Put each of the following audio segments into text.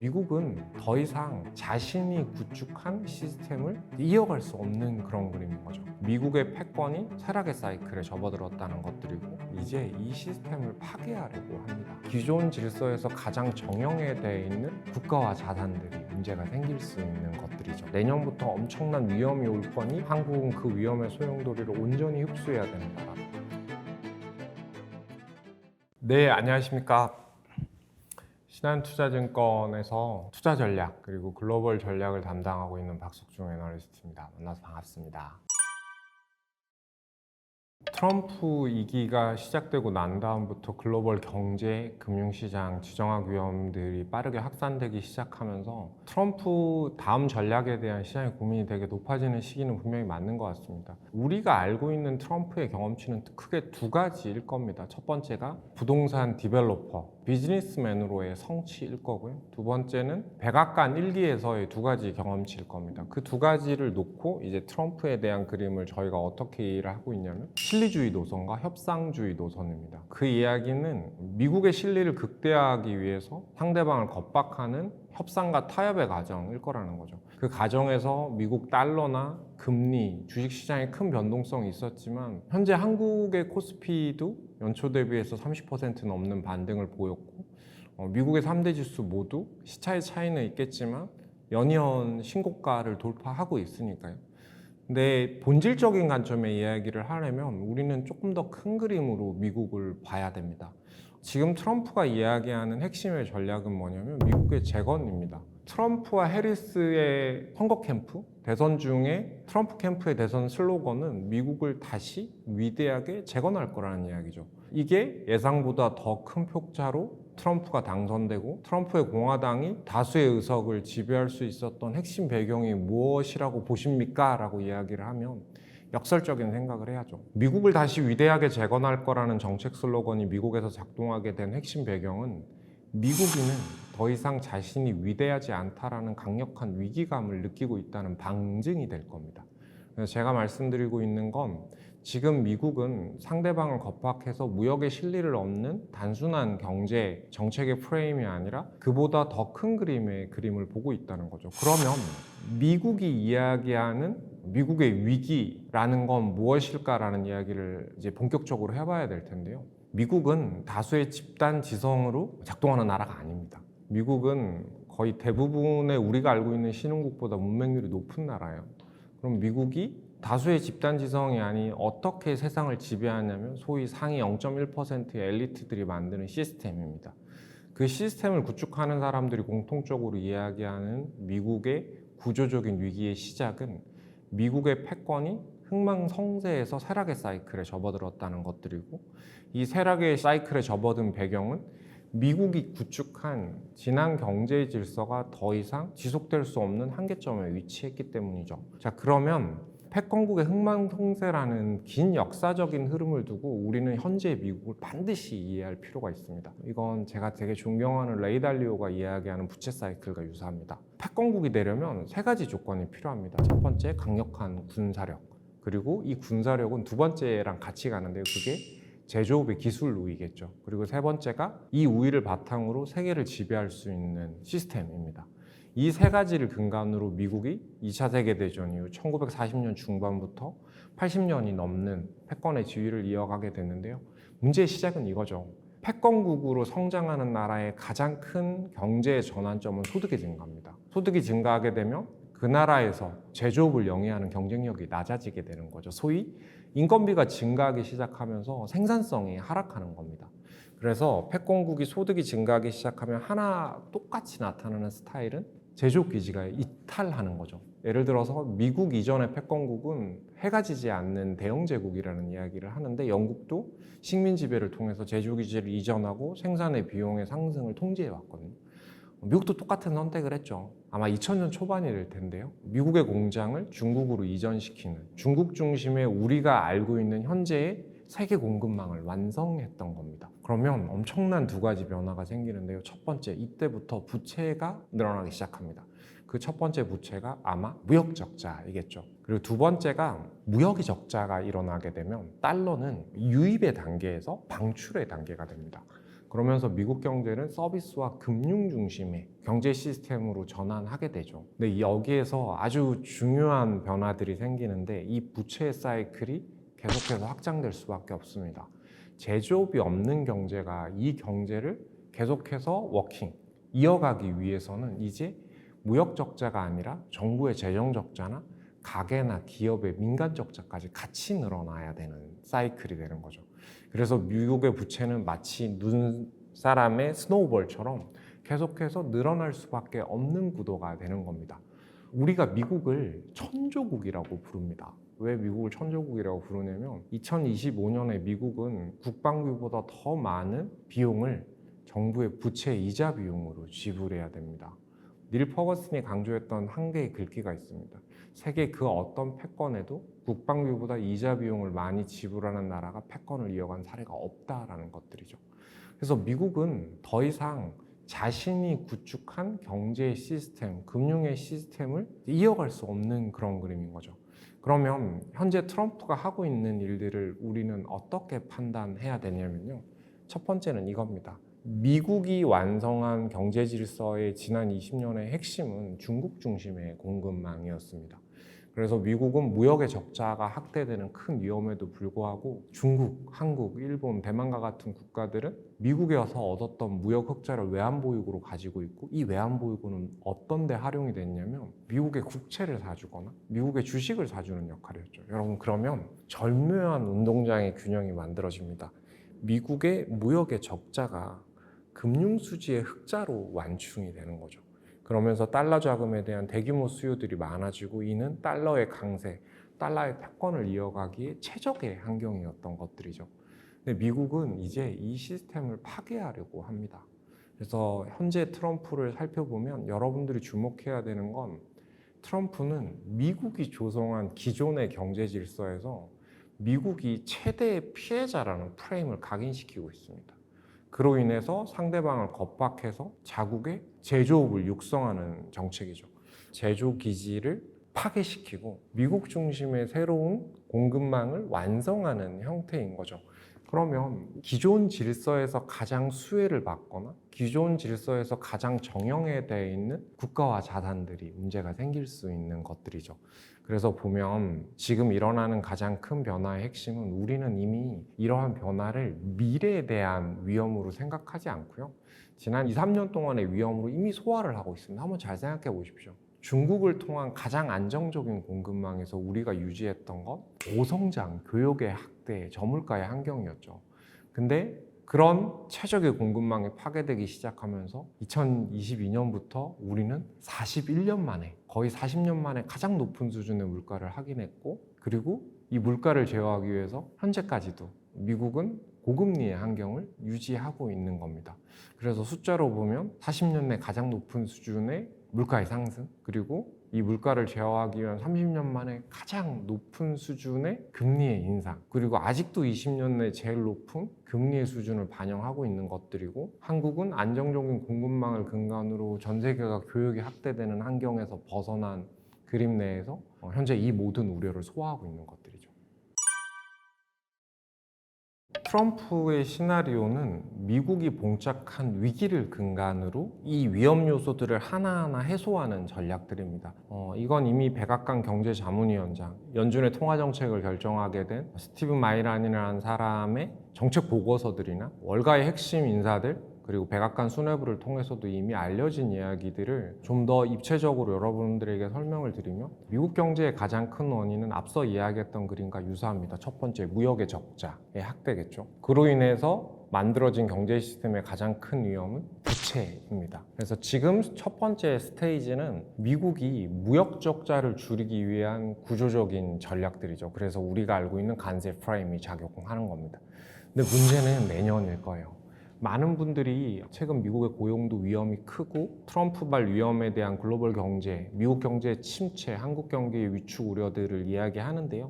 미국은 더 이상 자신이 구축한 시스템을 이어갈 수 없는 그런 그림인 거죠. 미국의 패권이 쇠락의 사이클에 접어들었다는 것들이고 이제 이 시스템을 파괴하려고 합니다. 기존 질서에서 가장 정형화되어 있는 국가와 자산들이 문제가 생길 수 있는 것들이죠. 내년부터 엄청난 위험이 올 거니 한국은 그 위험의 소용돌이를 온전히 흡수해야 된다. 네, 안녕하십니까. 신한투자증권에서 투자 전략 그리고 글로벌 전략을 담당하고 있는 박석중 애널리스트입니다. 만나서 반갑습니다. 트럼프 2기가 시작되고 난 다음부터 글로벌 경제, 금융시장, 지정학 위험들이 빠르게 확산되기 시작하면서 트럼프 다음 전략에 대한 시장의 고민이 되게 높아지는 시기는 분명히 맞는 것 같습니다. 우리가 알고 있는 트럼프의 경험치는 크게 두 가지일 겁니다. 첫 번째가 부동산 디벨로퍼, 비즈니스맨으로의 성취일 거고요. 두 번째는 백악관 1기에서의 두 가지 경험치일 겁니다. 그 두 가지를 놓고 이제 트럼프에 대한 그림을 저희가 어떻게 이해를 하고 있냐면 실리주의 노선과 협상주의 노선입니다. 그 이야기는 미국의 실리를 극대화하기 위해서 상대방을 겁박하는 협상과 타협의 과정일 거라는 거죠. 그 과정에서 미국 달러나 금리, 주식시장에 큰 변동성이 있었지만 현재 한국의 코스피도 연초 대비해서 30% 넘는 반등을 보였고 미국의 3대 지수 모두 시차의 차이는 있겠지만 연이은 신고가를 돌파하고 있으니까요. 근데 본질적인 관점의 이야기를 하려면 우리는 조금 더 큰 그림으로 미국을 봐야 됩니다. 지금 트럼프가 이야기하는 핵심의 전략은 뭐냐면 미국의 재건입니다. 트럼프와 해리스의 선거 캠프, 대선 중에 트럼프 캠프의 대선 슬로건은 미국을 다시 위대하게 재건할 거라는 이야기죠. 이게 예상보다 더 큰 표차로 트럼프가 당선되고 트럼프의 공화당이 다수의 의석을 지배할 수 있었던 핵심 배경이 무엇이라고 보십니까? 라고 이야기를 하면 역설적인 생각을 해야죠. 미국을 다시 위대하게 재건할 거라는 정책 슬로건이 미국에서 작동하게 된 핵심 배경은 미국인은 더 이상 자신이 위대하지 않다라는 강력한 위기감을 느끼고 있다는 방증이 될 겁니다. 그래서 제가 말씀드리고 있는 건 지금 미국은 상대방을 겁박해서 무역의 실리를 얻는 단순한 경제 정책의 프레임이 아니라 그보다 더 큰 그림의 그림을 보고 있다는 거죠. 그러면 미국이 이야기하는 미국의 위기라는 건 무엇일까라는 이야기를 이제 본격적으로 해봐야 될 텐데요. 미국은 다수의 집단 지성으로 작동하는 나라가 아닙니다. 미국은 거의 대부분의 우리가 알고 있는 신흥국보다 문맹률이 높은 나라예요. 그럼 미국이 다수의 집단 지성이 아닌 어떻게 세상을 지배하냐면 소위 상위 0.1%의 엘리트들이 만드는 시스템입니다. 그 시스템을 구축하는 사람들이 공통적으로 이야기하는 미국의 구조적인 위기의 시작은 미국의 패권이 흥망성쇠에서 쇠락의 사이클에 접어들었다는 것들이고 이 쇠락의 사이클에 접어든 배경은 미국이 구축한 지난 경제 질서가 더 이상 지속될 수 없는 한계점에 위치했기 때문이죠. 자, 그러면 패권국의 흥망성쇠라는 긴 역사적인 흐름을 두고 우리는 현재 미국을 반드시 이해할 필요가 있습니다. 이건 제가 되게 존경하는 레이 달리오가 이야기하는 부채 사이클과 유사합니다. 패권국이 되려면 세 가지 조건이 필요합니다. 첫 번째, 강력한 군사력. 그리고 이 군사력은 두 번째랑 같이 가는데요. 그게 제조업의 기술 우위겠죠. 그리고 세 번째가 이 우위를 바탕으로 세계를 지배할 수 있는 시스템입니다. 이 세 가지를 근간으로 미국이 2차 세계대전 이후 1940년 중반부터 80년이 넘는 패권의 지위를 이어가게 됐는데요. 문제의 시작은 이거죠. 패권국으로 성장하는 나라의 가장 큰 경제의 전환점은 소득의 증가입니다. 소득이 증가하게 되면 그 나라에서 제조업을 영위하는 경쟁력이 낮아지게 되는 거죠. 소위 인건비가 증가하기 시작하면서 생산성이 하락하는 겁니다. 그래서 패권국이 소득이 증가하기 시작하면 하나 똑같이 나타나는 스타일은 제조업 기지가 이탈하는 거죠. 예를 들어서 미국 이전의 패권국은 해가 지지 않는 대영 제국이라는 이야기를 하는데 영국도 식민 지배를 통해서 제조 기지를 이전하고 생산의 비용의 상승을 통제해 왔거든요. 미국도 똑같은 선택을 했죠. 아마 2000년 초반이 될 텐데요. 미국의 공장을 중국으로 이전시키는 중국 중심의 우리가 알고 있는 현재의 세계 공급망을 완성했던 겁니다. 그러면 엄청난 두 가지 변화가 생기는데요. 첫 번째, 이때부터 부채가 늘어나기 시작합니다. 그 첫 번째 부채가 아마 무역 적자이겠죠. 그리고 두 번째가 무역이 적자가 일어나게 되면 달러는 유입의 단계에서 방출의 단계가 됩니다. 그러면서 미국 경제는 서비스와 금융 중심의 경제 시스템으로 전환하게 되죠. 근데 여기에서 아주 중요한 변화들이 생기는데 이 부채 사이클이 계속해서 확장될 수밖에 없습니다. 제조업이 없는 경제가 이 경제를 계속해서 이어가기 위해서는 이제 무역 적자가 아니라 정부의 재정 적자나 가계나 기업의 민간 적자까지 같이 늘어나야 되는 사이클이 되는 거죠. 그래서 미국의 부채는 마치 눈사람의 스노우볼처럼 계속해서 늘어날 수밖에 없는 구도가 되는 겁니다. 우리가 미국을 천조국이라고 부릅니다. 왜 미국을 천조국이라고 부르냐면 2025년에 미국은 국방비보다 더 많은 비용을 정부의 부채 이자 비용으로 지불해야 됩니다. 닐 퍼거슨이 강조했던 한 개의 글귀가 있습니다. 세계 그 어떤 패권에도 국방비보다 이자 비용을 많이 지불하는 나라가 패권을 이어간 사례가 없다라는 것들이죠. 그래서 미국은 더 이상 자신이 구축한 경제 시스템, 금융의 시스템을 이어갈 수 없는 그런 그림인 거죠. 그러면 현재 트럼프가 하고 있는 일들을 우리는 어떻게 판단해야 되냐면요. 첫 번째는 이겁니다. 미국이 완성한 경제 질서의 지난 20년의 핵심은 중국 중심의 공급망이었습니다. 그래서 미국은 무역의 적자가 확대되는 큰 위험에도 불구하고 중국, 한국, 일본, 대만과 같은 국가들은 미국에서 얻었던 무역 흑자를 외환보유고로 가지고 있고 이 외환보유고는 어떤 데 활용이 됐냐면 미국의 국채를 사주거나 미국의 주식을 사주는 역할이었죠. 여러분 그러면 절묘한 운동장의 균형이 만들어집니다. 미국의 무역의 적자가 금융수지의 흑자로 완충이 되는 거죠. 그러면서 달러 자금에 대한 대규모 수요들이 많아지고 이는 달러의 강세, 달러의 패권을 이어가기에 최적의 환경이었던 것들이죠. 근데 미국은 이제 이 시스템을 파괴하려고 합니다. 그래서 현재 트럼프를 살펴보면 여러분들이 주목해야 되는 건 트럼프는 미국이 조성한 기존의 경제 질서에서 미국이 최대의 피해자라는 프레임을 각인시키고 있습니다. 그로 인해서 상대방을 겁박해서 자국의 제조업을 육성하는 정책이죠. 제조 기지를 파괴시키고 미국 중심의 새로운 공급망을 완성하는 형태인 거죠. 그러면 기존 질서에서 가장 수혜를 받거나 기존 질서에서 가장 정형화되어 있는 국가와 자산들이 문제가 생길 수 있는 것들이죠. 그래서 보면 지금 일어나는 가장 큰 변화의 핵심은 우리는 이미 이러한 변화를 미래에 대한 위험으로 생각하지 않고요. 지난 2, 3년 동안의 위험으로 이미 소화를 하고 있습니다. 한번 잘 생각해 보십시오. 중국을 통한 가장 안정적인 공급망에서 우리가 유지했던 건 고성장, 교육의 확대, 저물가의 환경이었죠. 근데 그런 최적의 공급망이 파괴되기 시작하면서 2022년부터 우리는 41년 만에 거의 40년 만에 가장 높은 수준의 물가를 확인했고 그리고 이 물가를 제어하기 위해서 현재까지도 미국은 고금리의 환경을 유지하고 있는 겁니다. 그래서 숫자로 보면 40년 내 가장 높은 수준의 물가의 상승 그리고 이 물가를 제어하기 위한 30년 만에 가장 높은 수준의 금리의 인상 그리고 아직도 20년 내 제일 높은 금리의 수준을 반영하고 있는 것들이고 한국은 안정적인 공급망을 근간으로 전 세계가 교육이 확대되는 환경에서 벗어난 그림 내에서 현재 이 모든 우려를 소화하고 있는 것들이죠. 트럼프의 시나리오는 미국이 봉착한 위기를 근간으로 이 위험 요소들을 하나하나 해소하는 전략들입니다. 이건 이미 백악관 경제자문위원장, 연준의 통화정책을 결정하게 된 스티븐 마이란이라는 사람의 정책 보고서들이나 월가의 핵심 인사들 그리고 백악관 수뇌부를 통해서도 이미 알려진 이야기들을 좀 더 입체적으로 여러분들에게 설명을 드리면 미국 경제의 가장 큰 원인은 앞서 이야기했던 그림과 유사합니다. 첫 번째, 무역의 적자의 확대겠죠. 그로 인해서 만들어진 경제 시스템의 가장 큰 위험은 부채입니다. 그래서 지금 첫 번째 스테이지는 미국이 무역 적자를 줄이기 위한 구조적인 전략들이죠. 그래서 우리가 알고 있는 관세 프레임이 작용하는 겁니다. 근데 문제는 내년일 거예요. 많은 분들이 최근 미국의 고용도 위험이 크고 트럼프발 위험에 대한 글로벌 경제, 미국 경제의 침체, 한국 경기의 위축 우려들을 이야기하는데요.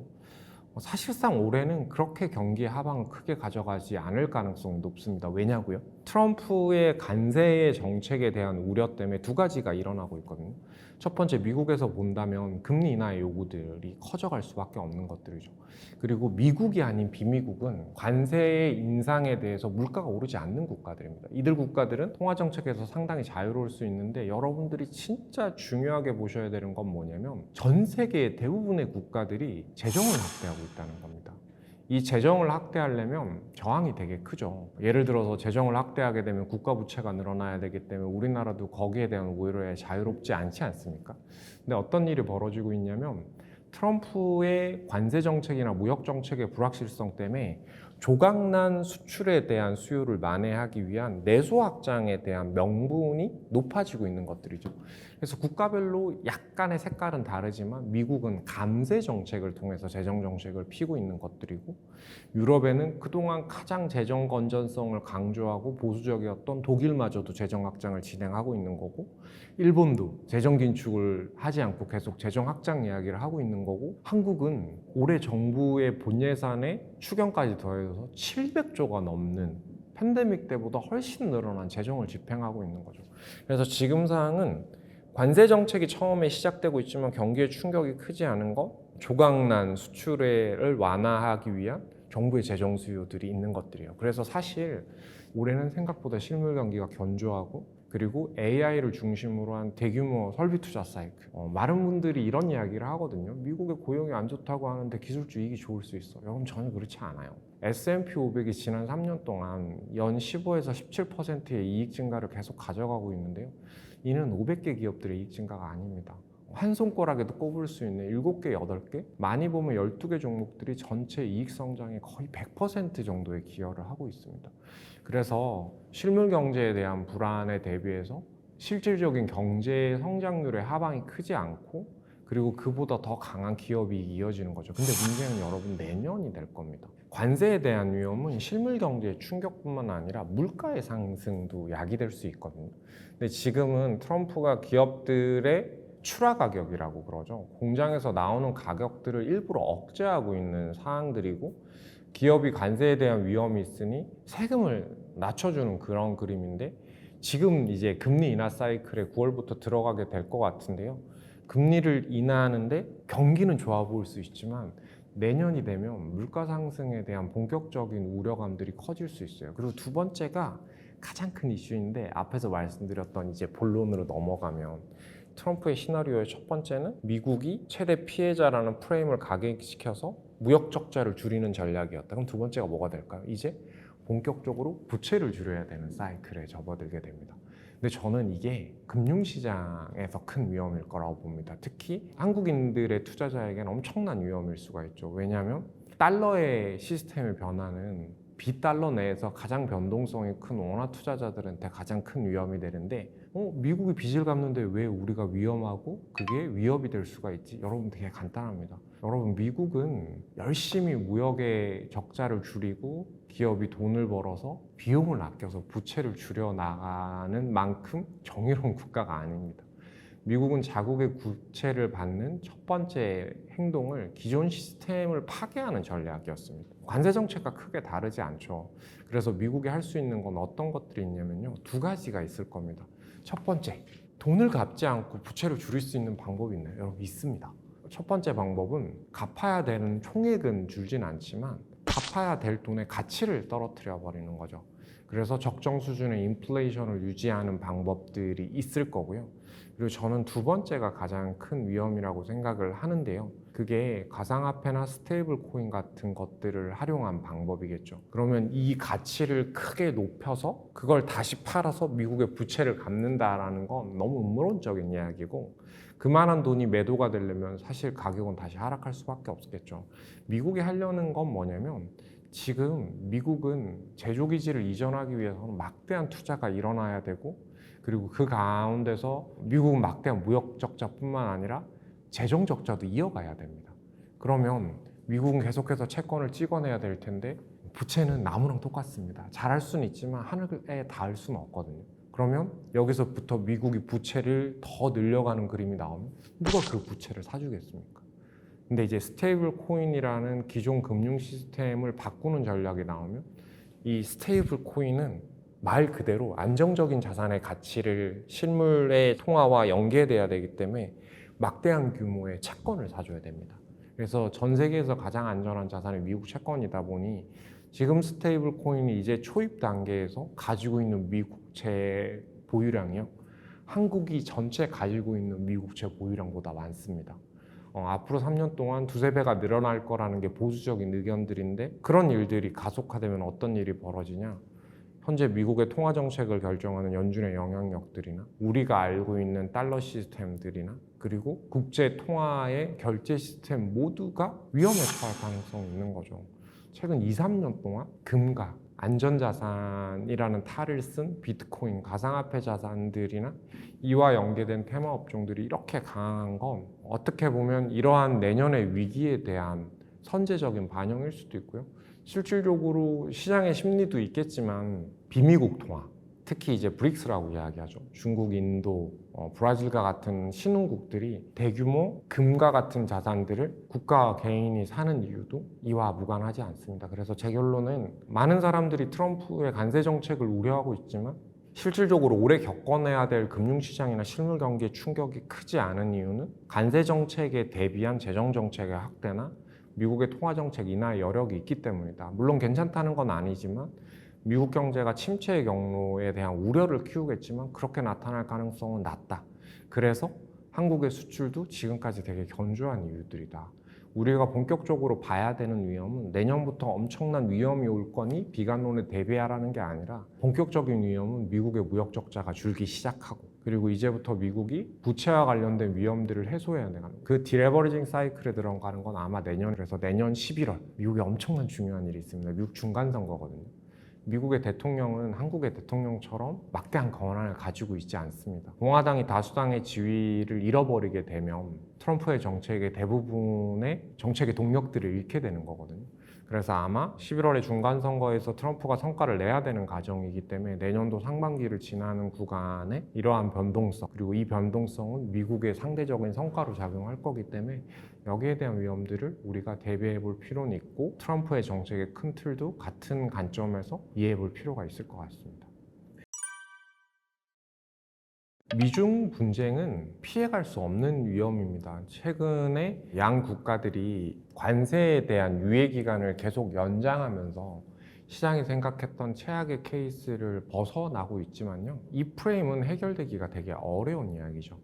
사실상 올해는 그렇게 경기의 하방을 크게 가져가지 않을 가능성이 높습니다. 왜냐고요? 트럼프의 관세 정책에 대한 우려 때문에 두 가지가 일어나고 있거든요. 첫 번째, 미국에서 본다면 금리 인하의 요구들이 커져갈 수밖에 없는 것들이죠. 그리고 미국이 아닌 비미국은 관세 인상에 대해서 물가가 오르지 않는 국가들입니다. 이들 국가들은 통화 정책에서 상당히 자유로울 수 있는데, 여러분들이 진짜 중요하게 보셔야 되는 건 뭐냐면 전 세계의 대부분의 국가들이 재정을 확대하고 있다는 겁니다. 이 재정을 확대하려면 저항이 되게 크죠. 예를 들어서 재정을 확대하게 되면 국가 부채가 늘어나야 되기 때문에 우리나라도 거기에 대한 우려에 자유롭지 않지 않습니까? 근데 어떤 일이 벌어지고 있냐면 트럼프의 관세 정책이나 무역 정책의 불확실성 때문에 조각난 수출에 대한 수요를 만회하기 위한 내수 확장에 대한 명분이 높아지고 있는 것들이죠. 그래서 국가별로 약간의 색깔은 다르지만 미국은 감세 정책을 통해서 재정 정책을 피고 있는 것들이고, 유럽에는 그동안 가장 재정 건전성을 강조하고 보수적이었던 독일마저도 재정 확장을 진행하고 있는 거고, 일본도 재정 긴축을 하지 않고 계속 재정 확장 이야기를 하고 있는 거고, 한국은 올해 정부의 본 예산에 추경까지 더해서 700조가 넘는 팬데믹 때보다 훨씬 늘어난 재정을 집행하고 있는 거죠. 그래서 지금 상황은 관세 정책이 처음에 시작되고 있지만 경기에 충격이 크지 않은 거, 조각난 수출을 완화하기 위한 정부의 재정 수요들이 있는 것들이에요. 그래서 사실 올해는 생각보다 실물 경기가 견조하고, 그리고 AI를 중심으로 한 대규모 설비 투자 사이클. 많은 분들이 이런 이야기를 하거든요. 미국의 고용이 안 좋다고 하는데 기술주 이익이 좋을 수 있어. 여러분, 전혀 그렇지 않아요. S&P 500이 지난 3년 동안 연 15에서 17%의 이익 증가를 계속 가져가고 있는데요. 이는 500개 기업들의 이익 증가가 아닙니다. 한 손가락에도 꼽을 수 있는 7개, 8개, 많이 보면 12개 종목들이 전체 이익 성장의 거의 100% 정도의 기여를 하고 있습니다. 그래서 실물 경제에 대한 불안에 대비해서 실질적인 경제 성장률의 하방이 크지 않고, 그리고 그보다 더 강한 기업이 이어지는 거죠. 근데 문제는 여러분, 내년이 될 겁니다. 관세에 대한 위험은 실물 경제의 충격뿐만 아니라 물가의 상승도 야기될 수 있거든요. 근데 지금은 트럼프가 기업들의 출하 가격이라고 그러죠. 공장에서 나오는 가격들을 일부러 억제하고 있는 상황들이고, 기업이 관세에 대한 위험이 있으니 세금을 낮춰주는 그런 그림인데, 지금 이제 금리 인하 사이클에 9월부터 들어가게 될 것 같은데요. 금리를 인하하는데 경기는 좋아 보일 수 있지만 내년이 되면 물가 상승에 대한 본격적인 우려감들이 커질 수 있어요. 그리고 두 번째가 가장 큰 이슈인데, 앞에서 말씀드렸던 이제 본론으로 넘어가면 트럼프의 시나리오의 첫 번째는 미국이 최대 피해자라는 프레임을 각인시켜서 무역 적자를 줄이는 전략이었다. 그럼 두 번째가 뭐가 될까요? 이제 본격적으로 부채를 줄여야 되는 사이클에 접어들게 됩니다. 근데 저는 이게 금융시장에서 큰 위험일 거라고 봅니다. 특히 한국인들의 투자자에게는 엄청난 위험일 수가 있죠. 왜냐하면 달러의 시스템의 변화는 비달러 내에서 가장 변동성이 큰 원화 투자자들한테 가장 큰 위험이 되는데, 미국이 빚을 갚는데 왜 우리가 위험하고 그게 위협이 될 수가 있지? 여러분, 되게 간단합니다. 여러분, 미국은 열심히 무역의 적자를 줄이고 기업이 돈을 벌어서 비용을 아껴서 부채를 줄여 나가는 만큼 정의로운 국가가 아닙니다. 미국은 자국의 부채를 받는 첫 번째 행동을 기존 시스템을 파괴하는 전략이었습니다. 관세 정책과 크게 다르지 않죠. 그래서 미국이 할 수 있는 건 어떤 것들이 있냐면요, 두 가지가 있을 겁니다. 첫 번째, 돈을 갚지 않고 부채를 줄일 수 있는 방법이 있나요? 여러분, 있습니다. 첫 번째 방법은 갚아야 되는 총액은 줄진 않지만 갚아야 될 돈의 가치를 떨어뜨려 버리는 거죠. 그래서 적정 수준의 인플레이션을 유지하는 방법들이 있을 거고요. 그리고 저는 두 번째가 가장 큰 위험이라고 생각을 하는데요. 그게 가상화폐나 스테이블 코인 같은 것들을 활용한 방법이겠죠. 그러면 이 가치를 크게 높여서 그걸 다시 팔아서 미국의 부채를 갚는다라는 건 너무 음모론적인 이야기고, 그만한 돈이 매도가 되려면 사실 가격은 다시 하락할 수밖에 없겠죠. 미국이 하려는 건 뭐냐면, 지금 미국은 제조기지를 이전하기 위해서는 막대한 투자가 일어나야 되고, 그리고 그 가운데서 미국은 막대한 무역 적자뿐만 아니라 재정 적자도 이어가야 됩니다. 그러면 미국은 계속해서 채권을 찍어내야 될 텐데, 부채는 나무랑 똑같습니다. 잘할 수는 있지만 하늘에 닿을 수는 없거든요. 그러면 여기서부터 미국이 부채를 더 늘려가는 그림이 나오면 누가 그 부채를 사주겠습니까? 근데 이제 스테이블 코인이라는 기존 금융 시스템을 바꾸는 전략이 나오면 이 스테이블 코인은 말 그대로 안정적인 자산의 가치를 실물의 통화와 연계돼야 되기 때문에 막대한 규모의 채권을 사줘야 됩니다. 그래서 전 세계에서 가장 안전한 자산이 미국 채권이다 보니 지금 스테이블 코인이 이제 초입 단계에서 가지고 있는 미국채 보유량이요, 한국이 전체 가지고 있는 미국채 보유량보다 많습니다. 앞으로 3년 동안 두세 배가 늘어날 거라는 게 보수적인 의견들인데, 그런 일들이 가속화되면 어떤 일이 벌어지냐, 현재 미국의 통화 정책을 결정하는 연준의 영향력들이나 우리가 알고 있는 달러 시스템들이나 그리고 국제 통화의 결제 시스템 모두가 위험에 처할 가능성이 있는 거죠. 최근 2, 3년 동안 금과 안전자산이라는 탈을 쓴 비트코인, 가상화폐 자산들이나 이와 연계된 테마 업종들이 이렇게 강한 건 어떻게 보면 이러한 내년의 위기에 대한 선제적인 반영일 수도 있고요. 실질적으로 시장의 심리도 있겠지만 비미국 통화, 특히 이제 브릭스라고 이야기하죠. 중국, 인도, 브라질과 같은 신흥국들이 대규모 금과 같은 자산들을 국가와 개인이 사는 이유도 이와 무관하지 않습니다. 그래서 제 결론은 많은 사람들이 트럼프의 관세 정책을 우려하고 있지만 실질적으로 올해 겪어내야 될 금융시장이나 실물 경기의 충격이 크지 않은 이유는 관세 정책에 대비한 재정 정책의 확대나 미국의 통화 정책 인하의 여력이 있기 때문이다. 물론 괜찮다는 건 아니지만 미국 경제가 침체의 경로에 대한 우려를 키우겠지만 그렇게 나타날 가능성은 낮다. 그래서 한국의 수출도 지금까지 되게 견조한 이유들이다. 우리가 본격적으로 봐야 되는 위험은 내년부터 엄청난 위험이 올 거니 비관론에 대비하라는 게 아니라, 본격적인 위험은 미국의 무역 적자가 줄기 시작하고 그리고 이제부터 미국이 부채와 관련된 위험들을 해소해야 되는 그 디레버리징 사이클에 들어가는 건 아마 내년, 그래서 내년 11월 미국에 엄청난 중요한 일이 있습니다. 미국 중간선거거든요. 미국의 대통령은 한국의 대통령처럼 막대한 권한을 가지고 있지 않습니다. 공화당이 다수당의 지위를 잃어버리게 되면 트럼프의 정책의 대부분의 정책의 동력들을 잃게 되는 거거든요. 그래서 아마 11월에 중간선거에서 트럼프가 성과를 내야 되는 과정이기 때문에 내년도 상반기를 지나는 구간에 이러한 변동성, 그리고 이 변동성은 미국의 상대적인 성과로 작용할 거기 때문에 여기에 대한 위험들을 우리가 대비해 볼 필요는 있고, 트럼프의 정책의 큰 틀도 같은 관점에서 이해해 볼 필요가 있을 것 같습니다. 미중 분쟁은 피해갈 수 없는 위험입니다. 최근에 양 국가들이 관세에 대한 유예 기간을 계속 연장하면서 시장이 생각했던 최악의 케이스를 벗어나고 있지만요, 이 프레임은 해결되기가 되게 어려운 이야기죠.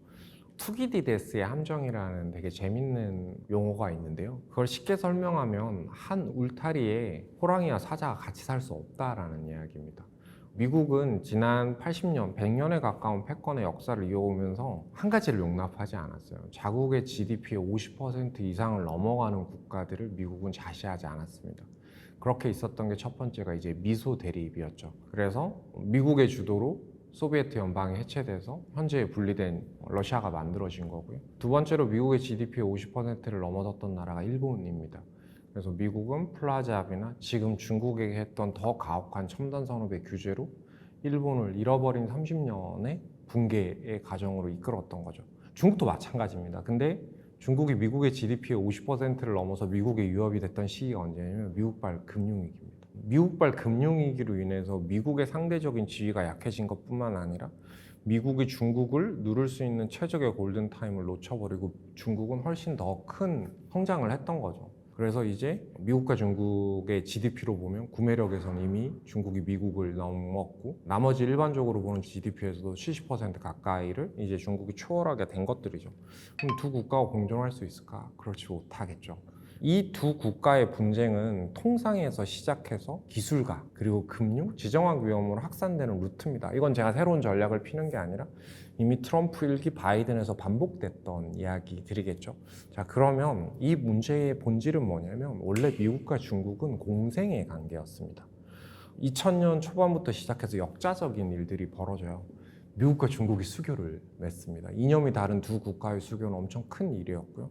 투기디데스의 함정이라는 되게 재밌는 용어가 있는데요, 그걸 쉽게 설명하면 한 울타리에 호랑이와 사자가 같이 살 수 없다라는 이야기입니다. 미국은 지난 80년, 100년에 가까운 패권의 역사를 이어오면서 한 가지를 용납하지 않았어요. 자국의 GDP의 50% 이상을 넘어가는 국가들을 미국은 자시하지 않았습니다. 그렇게 있었던 게 첫 번째가 이제 미소 대립이었죠. 그래서 미국의 주도로 소비에트 연방이 해체돼서 현재 분리된 러시아가 만들어진 거고요. 두 번째로 미국의 GDP의 50%를 넘어섰던 나라가 일본입니다. 그래서 미국은 플라자합이나 지금 중국에게 했던 더 가혹한 첨단 산업의 규제로 일본을 잃어버린 30년의 붕괴의 과정으로 이끌었던 거죠. 중국도 마찬가지입니다. 근데 중국이 미국의 GDP의 50%를 넘어서 미국의 위협이 됐던 시기가 언제냐면 미국발 금융위기입니다. 미국발 금융위기로 인해서 미국의 상대적인 지위가 약해진 것뿐만 아니라 미국이 중국을 누를 수 있는 최적의 골든타임을 놓쳐버리고 중국은 훨씬 더 큰 성장을 했던 거죠. 그래서 이제 미국과 중국의 GDP로 보면 구매력에서는 이미 중국이 미국을 넘었고, 나머지 일반적으로 보는 GDP에서도 70% 가까이를 이제 중국이 초월하게 된 것들이죠. 그럼 두 국가가 공존할 수 있을까? 그렇지 못하겠죠. 이 두 국가의 분쟁은 통상에서 시작해서 기술가 그리고 금융, 지정학 위험으로 확산되는 루트입니다. 이건 제가 새로운 전략을 피는 게 아니라 이미 트럼프 일기 바이든에서 반복됐던 이야기들이겠죠. 자, 그러면 이 문제의 본질은 뭐냐면 원래 미국과 중국은 공생의 관계였습니다. 2000년 초반부터 시작해서 역사적인 일들이 벌어져요. 미국과 중국이 수교를 맺습니다. 이념이 다른 두 국가의 수교는 엄청 큰 일이었고요.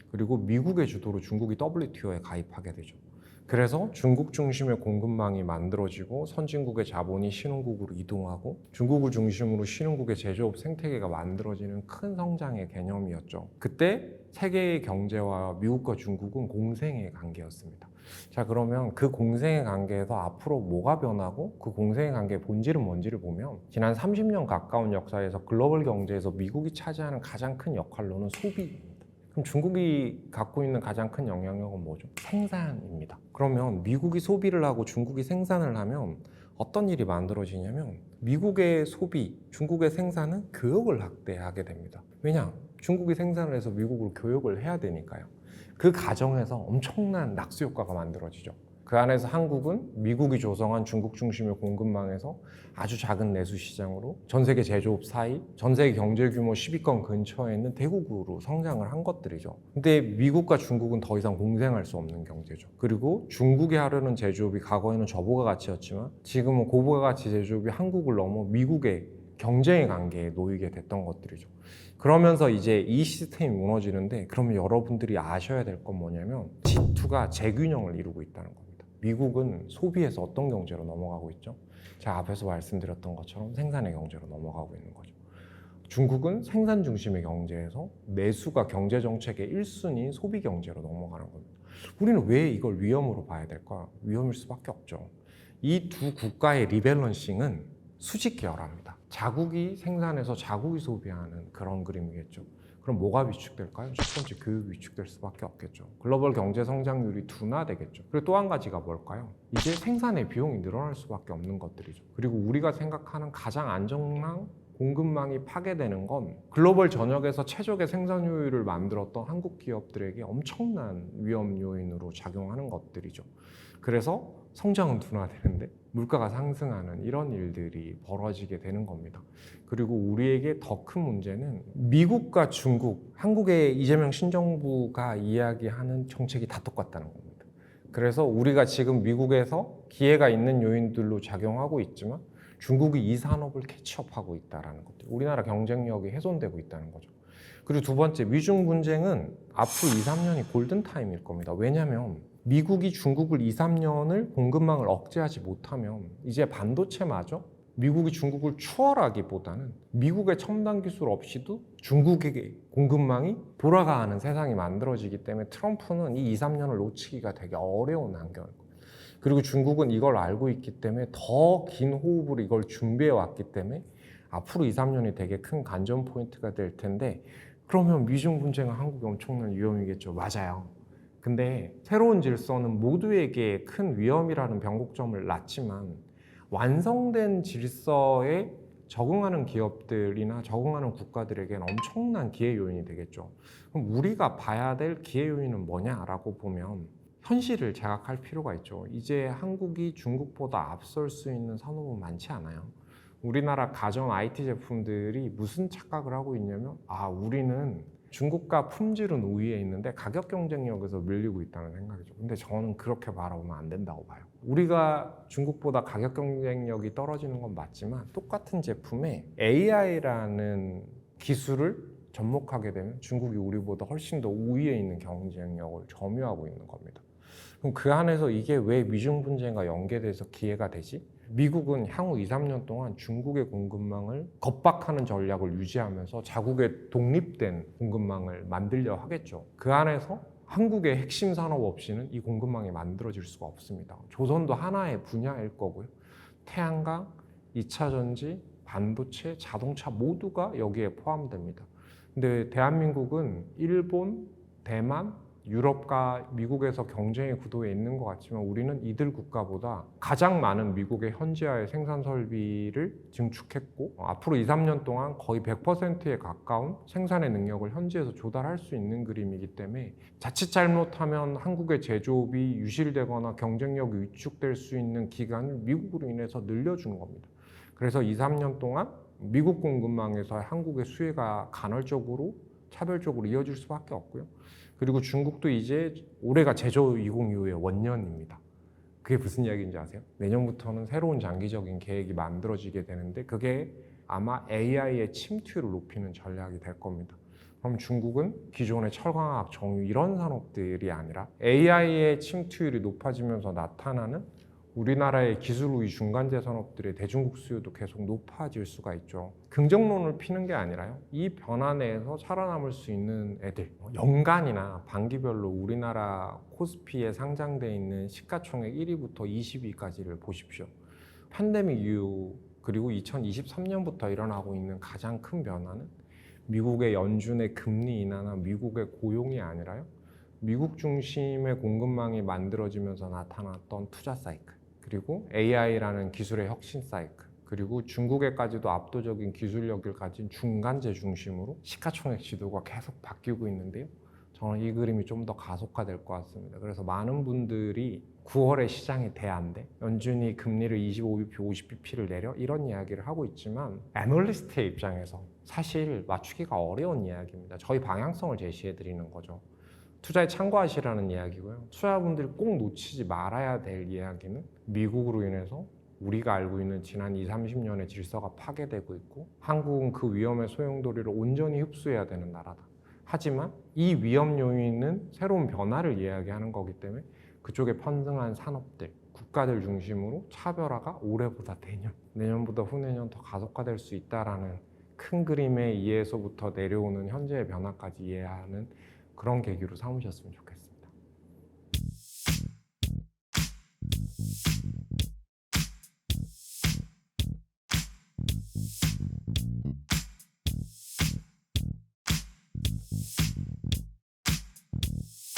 그리고 미국의 주도로 중국이 WTO에 가입하게 되죠. 그래서 중국 중심의 공급망이 만들어지고 선진국의 자본이 신흥국으로 이동하고 중국을 중심으로 신흥국의 제조업 생태계가 만들어지는 큰 성장의 개념이었죠. 그때 세계의 경제와 미국과 중국은 공생의 관계였습니다. 자, 그러면 그 공생의 관계에서 앞으로 뭐가 변하고 그 공생의 관계의 본질은 뭔지를 보면 지난 30년 가까운 역사에서 글로벌 경제에서 미국이 차지하는 가장 큰 역할로는 소비입니다. 그럼 중국이 갖고 있는 가장 큰 영향력은 뭐죠? 생산입니다. 그러면 미국이 소비를 하고 중국이 생산을 하면 어떤 일이 만들어지냐면 미국의 소비, 중국의 생산은 교역을 확대하게 됩니다. 왜냐? 중국이 생산을 해서 미국으로 교역을 해야 되니까요. 그 과정에서 엄청난 낙수 효과가 만들어지죠. 그 안에서 한국은 미국이 조성한 중국 중심의 공급망에서 아주 작은 내수 시장으로 전 세계 제조업 사이, 전 세계 경제 규모 10위권 근처에 있는 대국으로 성장을 한 것들이죠. 근데 미국과 중국은 더 이상 공생할 수 없는 경제죠. 그리고 중국이 하려는 제조업이 과거에는 저부가 가치였지만 지금은 고부가 가치 제조업이 한국을 넘어 미국의 경쟁의 관계에 놓이게 됐던 것들이죠. 그러면서 이제 이 시스템이 무너지는데, 그러면 여러분들이 아셔야 될 건 뭐냐면 G2가 재균형을 이루고 있다는 겁니다. 미국은 소비에서 어떤 경제로 넘어가고 있죠? 제가 앞에서 말씀드렸던 것처럼 생산의 경제로 넘어가고 있는 거죠. 중국은 생산 중심의 경제에서 내수가 경제 정책의 1순위인 소비 경제로 넘어가는 겁니다. 우리는 왜 이걸 위험으로 봐야 될까? 위험일 수밖에 없죠. 이 두 국가의 리밸런싱은 수직계열합니다. 자국이 생산해서 자국이 소비하는 그런 그림이겠죠. 그럼 뭐가 위축될까요? 첫 번째 교육이 위축될 수밖에 없겠죠. 글로벌 경제 성장률이 둔화되겠죠. 그리고 또 한 가지가 뭘까요? 이제 생산의 비용이 늘어날 수밖에 없는 것들이죠. 그리고 우리가 생각하는 가장 안정망, 공급망이 파괴되는 건 글로벌 전역에서 최적의 생산 효율을 만들었던 한국 기업들에게 엄청난 위험 요인으로 작용하는 것들이죠. 그래서 성장은 둔화되는데 물가가 상승하는 이런 일들이 벌어지게 되는 겁니다. 그리고 우리에게 더 큰 문제는 미국과 중국, 한국의 이재명 신정부가 이야기하는 정책이 다 똑같다는 겁니다. 그래서 우리가 지금 미국에서 기회가 있는 요인들로 작용하고 있지만 중국이 이 산업을 캐치업하고 있다는 것들, 우리나라 경쟁력이 훼손되고 있다는 거죠. 그리고 두 번째, 미중 분쟁은 앞으로 2, 3년이 골든타임일 겁니다. 왜냐하면 미국이 중국을 2, 3년을 공급망을 억제하지 못하면 이제 반도체마저 미국이 중국을 추월하기보다는 미국의 첨단 기술 없이도 중국에게 공급망이 돌아가는 세상이 만들어지기 때문에 트럼프는 이 2, 3년을 놓치기가 되게 어려운 환경일 거예요. 그리고 중국은 이걸 알고 있기 때문에 더 긴 호흡으로 이걸 준비해 왔기 때문에 앞으로 2, 3년이 되게 큰 관전 포인트가 될 텐데, 그러면 미중 분쟁은 한국에 엄청난 위험이겠죠. 맞아요. 근데 새로운 질서는 모두에게 큰 위험이라는 변곡점을 낳지만 완성된 질서에 적응하는 기업들이나 적응하는 국가들에게는 엄청난 기회 요인이 되겠죠. 그럼 우리가 봐야 될 기회 요인은 뭐냐라고 보면 현실을 자각할 필요가 있죠. 이제 한국이 중국보다 앞설 수 있는 산업은 많지 않아요. 우리나라 가전 IT 제품들이 무슨 착각을 하고 있냐면, 우리는 중국과 품질은 우위에 있는데 가격 경쟁력에서 밀리고 있다는 생각이죠. 근데 저는 그렇게 바라보면 안 된다고 봐요. 우리가 중국보다 가격 경쟁력이 떨어지는 건 맞지만 똑같은 제품에 AI라는 기술을 접목하게 되면 중국이 우리보다 훨씬 더 우위에 있는 경쟁력을 점유하고 있는 겁니다. 그럼 그 안에서 이게 왜 미중 분쟁과 연계돼서 기회가 되지? 미국은 향후 2, 3년 동안 중국의 공급망을 겁박하는 전략을 유지하면서 자국의 독립된 공급망을 만들려 하겠죠. 그 안에서 한국의 핵심 산업 없이는 이 공급망이 만들어질 수가 없습니다. 조선도 하나의 분야일 거고요. 태양광, 2차 전지, 반도체, 자동차 모두가 여기에 포함됩니다. 근데 대한민국은 일본, 대만, 유럽과 미국에서 경쟁의 구도에 있는 것 같지만 우리는 이들 국가보다 가장 많은 미국의 현지화의 생산 설비를 증축했고 앞으로 2, 3년 동안 거의 100%에 가까운 생산의 능력을 현지에서 조달할 수 있는 그림이기 때문에 자칫 잘못하면 한국의 제조업이 유실되거나 경쟁력이 위축될 수 있는 기간을 미국으로 인해서 늘려준 겁니다. 그래서 2, 3년 동안 미국 공급망에서 한국의 수혜가 간헐적으로 차별적으로 이어질 수밖에 없고요. 그리고 중국도 이제 올해가 제조 2025의 원년입니다. 그게 무슨 이야기인지 아세요? 내년부터는 새로운 장기적인 계획이 만들어지게 되는데 그게 아마 AI의 침투율을 높이는 전략이 될 겁니다. 그럼 중국은 기존의 철강화학, 정유 이런 산업들이 아니라 AI의 침투율이 높아지면서 나타나는 우리나라의 기술 우위 중간재 산업들의 대중국 수요도 계속 높아질 수가 있죠. 긍정론을 피는 게 아니라요. 이 변화 내에서 살아남을 수 있는 애들, 연간이나 반기별로 우리나라 코스피에 상장돼 있는 시가총액 1위부터 20위까지를 보십시오. 팬데믹 이후 그리고 2023년부터 일어나고 있는 가장 큰 변화는 미국의 연준의 금리 인하나 미국의 고용이 아니라요. 미국 중심의 공급망이 만들어지면서 나타났던 투자 사이클, 그리고 AI라는 기술의 혁신 사이클, 그리고 중국에까지도 압도적인 기술력을 가진 중간재 중심으로 시가총액 지도가 계속 바뀌고 있는데요. 저는 이 그림이 좀 더 가속화될 것 같습니다. 그래서 많은 분들이 9월에 시장이 돼 안 돼? 연준이 금리를 25bp, 50bp를 내려? 이런 이야기를 하고 있지만 애널리스트의 입장에서 사실 맞추기가 어려운 이야기입니다. 저희 방향성을 제시해 드리는 거죠. 투자에 참고하시라는 이야기고요. 투자자분들이 꼭 놓치지 말아야 될 이야기는 미국으로 인해서 우리가 알고 있는 지난 20, 30년의 질서가 파괴되고 있고 한국은 그 위험의 소용돌이를 온전히 흡수해야 되는 나라다. 하지만 이 위험 요인은 새로운 변화를 이야기하는 거기 때문에 그쪽에 편승한 산업들, 국가들 중심으로 차별화가 올해보다 내년, 내년보다 후내년 더 가속화될 수 있다라는 큰 그림의 이해에서부터 내려오는 현재의 변화까지 이해하는 그런 계기로 삼으셨으면 좋겠습니다.